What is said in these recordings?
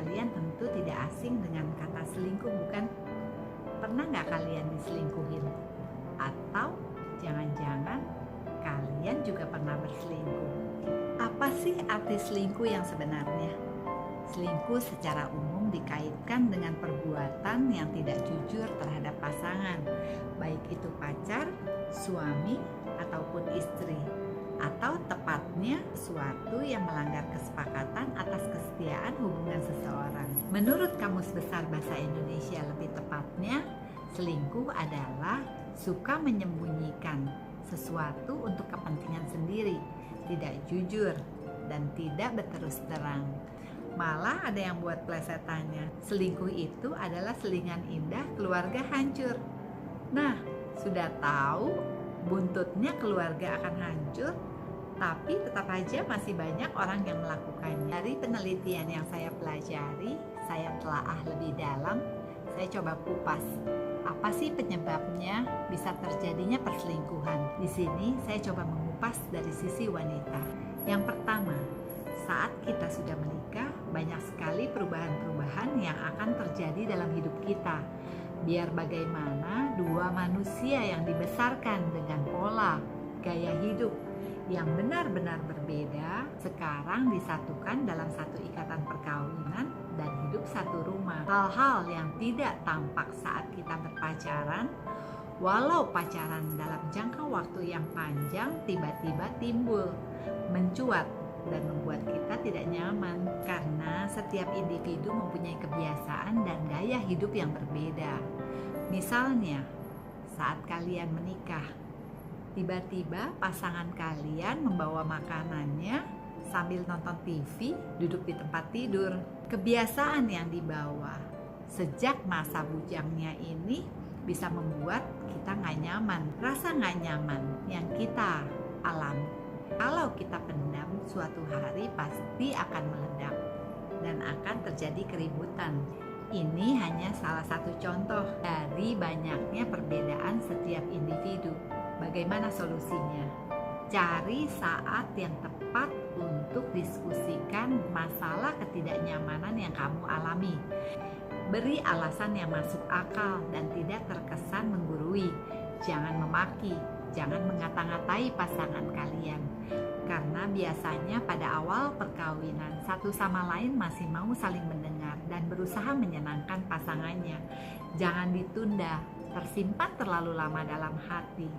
kalian tentu tidak asing dengan kata selingkuh, bukan? Pernah nggak kalian diselingkuhin? Atau jangan-jangan kalian juga pernah berselingkuh? Apa sih arti selingkuh yang sebenarnya? Selingkuh secara umum dikaitkan dengan perbuatan yang tidak jujur terhadap pasangan, baik itu pacar, suami, ataupun istri, atau tepatnya suatu yang melanggar kesepakatan atas kesetiaan hubungan seseorang. Menurut Kamus Besar Bahasa Indonesia lebih tepatnya, selingkuh adalah suka menyembunyikan sesuatu untuk kepentingan sendiri, tidak jujur, dan tidak berterus terang. Malah ada yang buat plesetannya, selingkuh itu adalah selingan indah keluarga hancur. Nah, sudah tahu buntutnya keluarga akan hancur, tapi tetap aja masih banyak orang yang melakukannya. Dari penelitian yang saya pelajari, saya telaah lebih dalam, saya coba kupas apa sih penyebabnya bisa terjadinya perselingkuhan. Di sini saya coba mengupas dari sisi wanita. Yang pertama, saat kita sudah menikah, banyak sekali perubahan-perubahan yang akan terjadi dalam hidup kita. Biar bagaimana dua manusia yang dibesarkan dengan pola gaya hidup yang benar-benar berbeda, sekarang disatukan dalam satu ikatan perkawinan dan hidup satu rumah. Hal-hal yang tidak tampak saat kita berpacaran, walau pacaran dalam jangka waktu yang panjang, tiba-tiba timbul, mencuat, dan membuat kita tidak nyaman karena setiap individu mempunyai kebiasaan dan gaya hidup yang berbeda. Misalnya, saat kalian menikah, tiba-tiba pasangan kalian membawa makanannya sambil nonton TV, duduk di tempat tidur. Kebiasaan yang dibawa sejak masa bujangnya ini bisa membuat kita nggak nyaman. Rasa nggak nyaman yang kita alami, kalau kita pendam, suatu hari pasti akan meledak dan akan terjadi keributan. Ini hanya salah satu contoh dari banyaknya perbedaan setiap individu. Bagaimana solusinya? Cari saat yang tepat untuk diskusikan masalah ketidaknyamanan yang kamu alami. Beri alasan yang masuk akal dan tidak terkesan menggurui. Jangan memaki, jangan mengata-ngatai pasangan kalian. Karena biasanya pada awal perkawinan, satu sama lain masih mau saling mendengar dan berusaha menyenangkan pasangannya. Jangan ditunda, tersimpan terlalu lama dalam hati.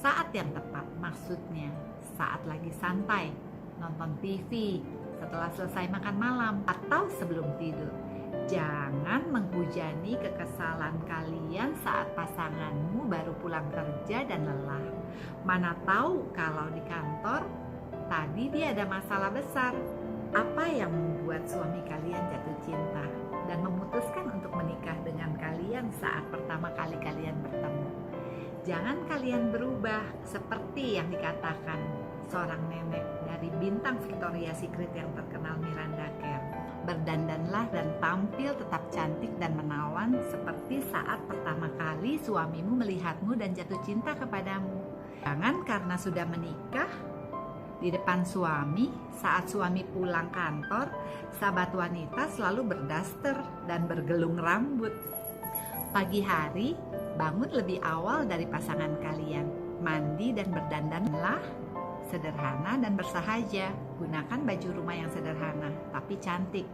Saat yang tepat maksudnya, saat lagi santai, nonton TV, setelah selesai makan malam, atau sebelum tidur. Jangan menghujani kekesalan kalian saat pasanganmu baru pulang kerja dan lelah. Mana tahu kalau di kantor tadi dia ada masalah besar. Apa yang membuat suami kalian jatuh cinta dan memutuskan untuk menikah dengan kalian saat pertama kali kalian bertemu? Jangan kalian berubah seperti yang dikatakan seorang nenek dari bintang Victoria's Secret yang terkenal, Miranda Kerr. Berdandanlah dan tampil tetap cantik dan menawan seperti saat pertama kali suamimu melihatmu dan jatuh cinta kepadamu. Jangan karena sudah menikah, di depan suami, saat suami pulang kantor, sahabat wanita selalu berdaster dan bergelung rambut. Pagi hari, bangun lebih awal dari pasangan kalian. Mandi dan berdandanlah sederhana dan bersahaja. Gunakan baju rumah yang sederhana tapi cantik.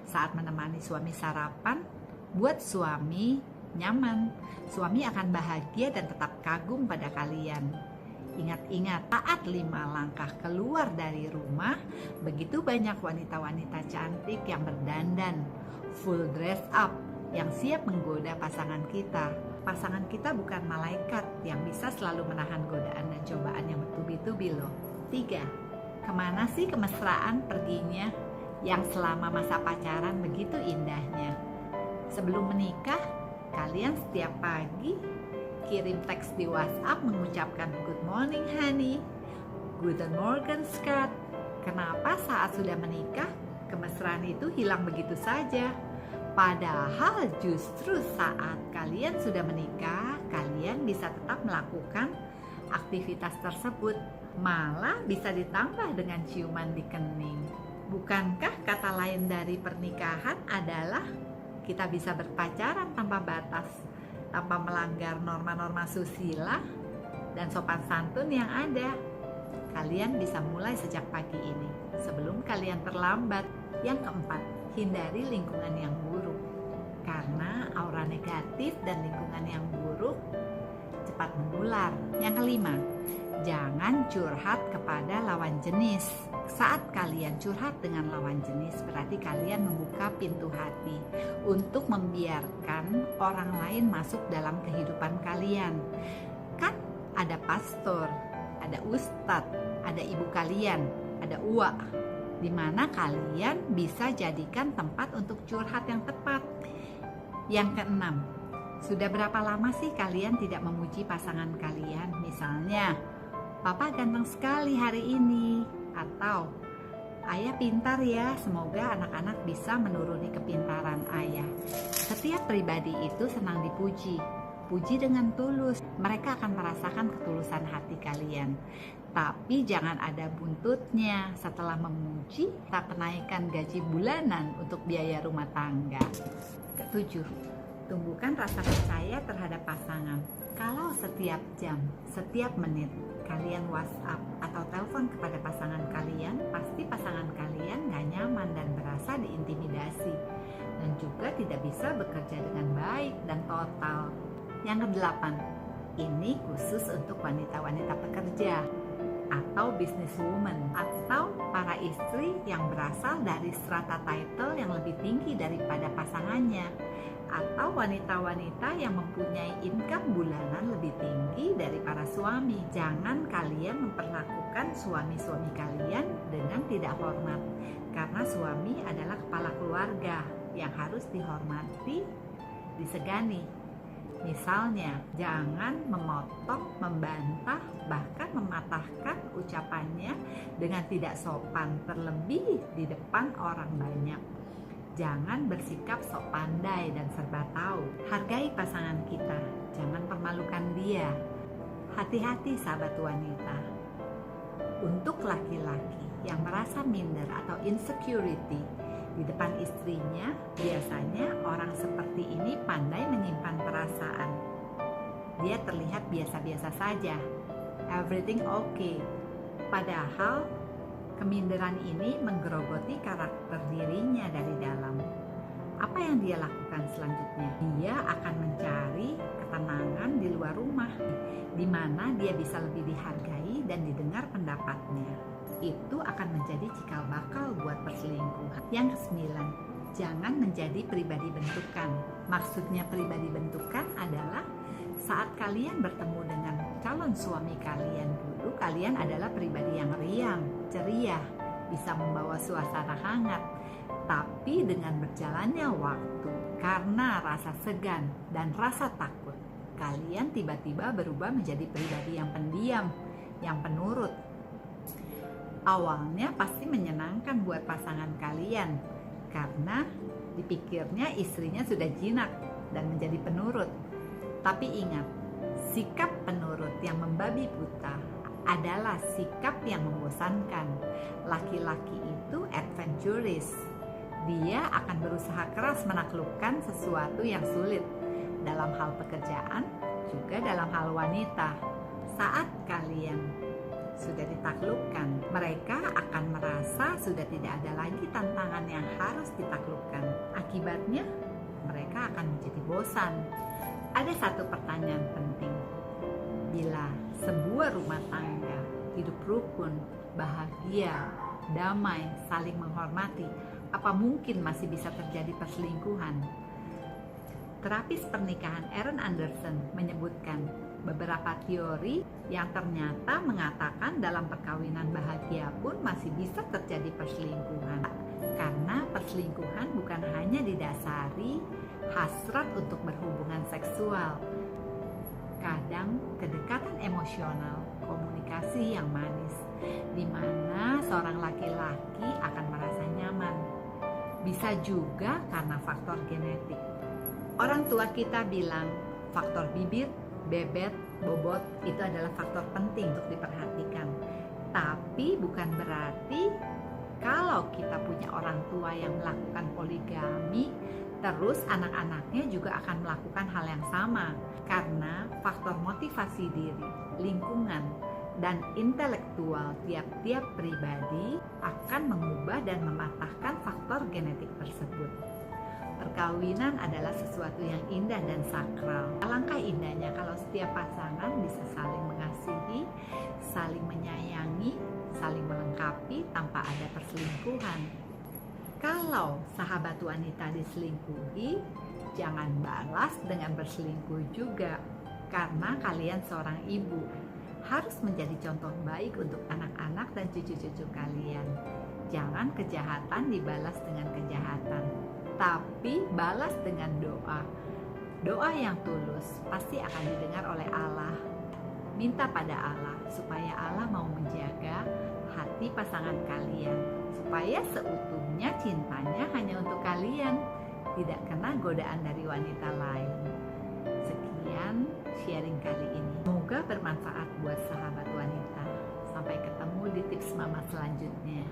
Saat menemani suami sarapan, buat suami nyaman. Suami akan bahagia dan tetap kagum pada kalian. Ingat-ingat, taat 5 langkah keluar dari rumah, begitu banyak wanita-wanita cantik yang berdandan, full dress up, yang siap menggoda pasangan kita. Pasangan kita bukan malaikat yang bisa selalu menahan godaan dan cobaan yang bertubi-tubi loh. 3. Kemana sih kemesraan perginya yang selama masa pacaran begitu indahnya? Sebelum menikah, kalian setiap pagi kirim teks di WhatsApp mengucapkan good morning honey, guten morgen Scott. Kenapa saat sudah menikah, kemesraan itu hilang begitu saja? Padahal justru saat kalian sudah menikah, kalian bisa tetap melakukan aktivitas tersebut. Malah bisa ditambah dengan ciuman di kening. Bukankah kata lain dari pernikahan adalah kita bisa berpacaran tanpa batas, tanpa melanggar norma-norma susila dan sopan santun yang ada? Kalian bisa mulai sejak pagi ini, sebelum kalian terlambat. Yang keempat, hindari lingkungan yang buruk. Karena aura negatif dan lingkungan yang buruk cepat menular. Yang kelima, jangan curhat kepada lawan jenis. Saat kalian curhat dengan lawan jenis, berarti kalian membuka pintu hati untuk membiarkan orang lain masuk dalam kehidupan kalian. Kan ada pastor, ada ustadz, ada ibu kalian, ada uak, di mana kalian bisa jadikan tempat untuk curhat yang tepat. Yang keenam, sudah berapa lama sih kalian tidak memuji pasangan kalian? Misalnya, Papa ganteng sekali hari ini, atau Ayah pintar ya, semoga anak-anak bisa menuruni kepintaran ayah. Setiap pribadi itu senang dipuji. Puji dengan tulus, mereka akan merasakan ketulusan hati kalian. Tapi jangan ada buntutnya. Setelah memuji, tak kenaikan gaji bulanan untuk biaya rumah tangga. Ketujuh, tumbuhkan rasa percaya terhadap pasangan. Kalau setiap jam, setiap menit kalian WhatsApp atau telepon kepada pasangan kalian, pasti pasangan kalian gak nyaman dan berasa diintimidasi, dan juga tidak bisa bekerja dengan baik dan total. Yang kedelapan, ini khusus untuk wanita-wanita pekerja atau businesswoman atau para istri yang berasal dari strata title yang lebih tinggi daripada pasangannya, atau wanita-wanita yang mempunyai income bulanan lebih tinggi dari para suami. Jangan kalian memperlakukan suami-suami kalian dengan tidak hormat, karena suami adalah kepala keluarga yang harus dihormati, disegani. Misalnya, jangan memotong, membantah, bahkan mematahkan ucapannya dengan tidak sopan, terlebih di depan orang banyak. Jangan bersikap sok pandai dan serba tahu. Hargai pasangan kita, jangan permalukan dia. Hati-hati sahabat wanita. Untuk laki-laki yang merasa minder atau insecurity di depan istrinya, biasanya orang seperti ini pandai menyimpan perasaan. Dia terlihat biasa-biasa saja, everything okay. Padahal keminderan ini menggerogoti karakter dirinya dari dalam. Apa yang dia lakukan selanjutnya? Dia akan mencari ketenangan di luar rumah, di mana dia bisa lebih dihargai dan didengar pendapatnya. Itu akan menjadi cikal bakal buat perselingkuhan. Yang kesembilan, jangan menjadi pribadi bentukan. Maksudnya pribadi bentukan adalah saat kalian bertemu dengan calon suami kalian dulu, kalian adalah pribadi yang riang, ceria, bisa membawa suasana hangat. Tapi dengan berjalannya waktu, karena rasa segan dan rasa takut, kalian tiba-tiba berubah menjadi pribadi yang pendiam, yang penurut. Awalnya pasti menyenangkan buat pasangan kalian, karena dipikirnya istrinya sudah jinak dan menjadi penurut. Tapi ingat, sikap penurut yang membabi buta adalah sikap yang membosankan. Laki-laki itu adventurous. Dia akan berusaha keras menaklukkan sesuatu yang sulit dalam hal pekerjaan, juga dalam hal wanita. Saat kalian sudah ditaklukkan, mereka akan merasa sudah tidak ada lagi tantangan yang harus ditaklukkan. Akibatnya, mereka akan menjadi bosan. Ada satu pertanyaan penting. Bila sebuah rumah tangga hidup rukun, bahagia, damai, saling menghormati, apa mungkin masih bisa terjadi perselingkuhan? Terapis pernikahan Aaron Anderson menyebutkan beberapa teori yang ternyata mengatakan dalam perkawinan bahagia pun masih bisa terjadi perselingkuhan. Karena perselingkuhan bukan hanya didasari hasrat untuk berhubungan seksual. Kadang kedekatan emosional, komunikasi yang manis, di mana seorang laki-laki akan merasa nyaman. Bisa juga karena faktor genetik. Orang tua kita bilang faktor bibir, bebet, bobot itu adalah faktor penting untuk diperhatikan. Tapi bukan berarti Kalau kita punya orang tua yang melakukan poligami, terus anak-anaknya juga akan melakukan hal yang sama, karena faktor motivasi diri, lingkungan, dan intelektual tiap-tiap pribadi akan mengubah dan mematahkan faktor genetik tersebut. Perkawinan adalah sesuatu yang indah dan sakral. Alangkah indahnya kalau setiap pasangan bisa saling mengasihi, saling menyayangi, saling melengkapi tanpa ada perselingkuhan. Kalau sahabat wanita diselingkuhi, jangan balas dengan berselingkuh juga, karena kalian seorang ibu harus menjadi contoh baik untuk anak-anak dan cucu-cucu kalian. Jangan kejahatan dibalas dengan kejahatan, tapi balas dengan doa. Doa yang tulus pasti akan didengar oleh Allah. Minta pada Allah supaya Allah mau menjaga hati pasangan kalian, supaya seutuhnya cintanya hanya untuk kalian, tidak kena godaan dari wanita lain. Sekian sharing kali ini. Semoga bermanfaat buat sahabat wanita. Sampai ketemu di tips mama selanjutnya.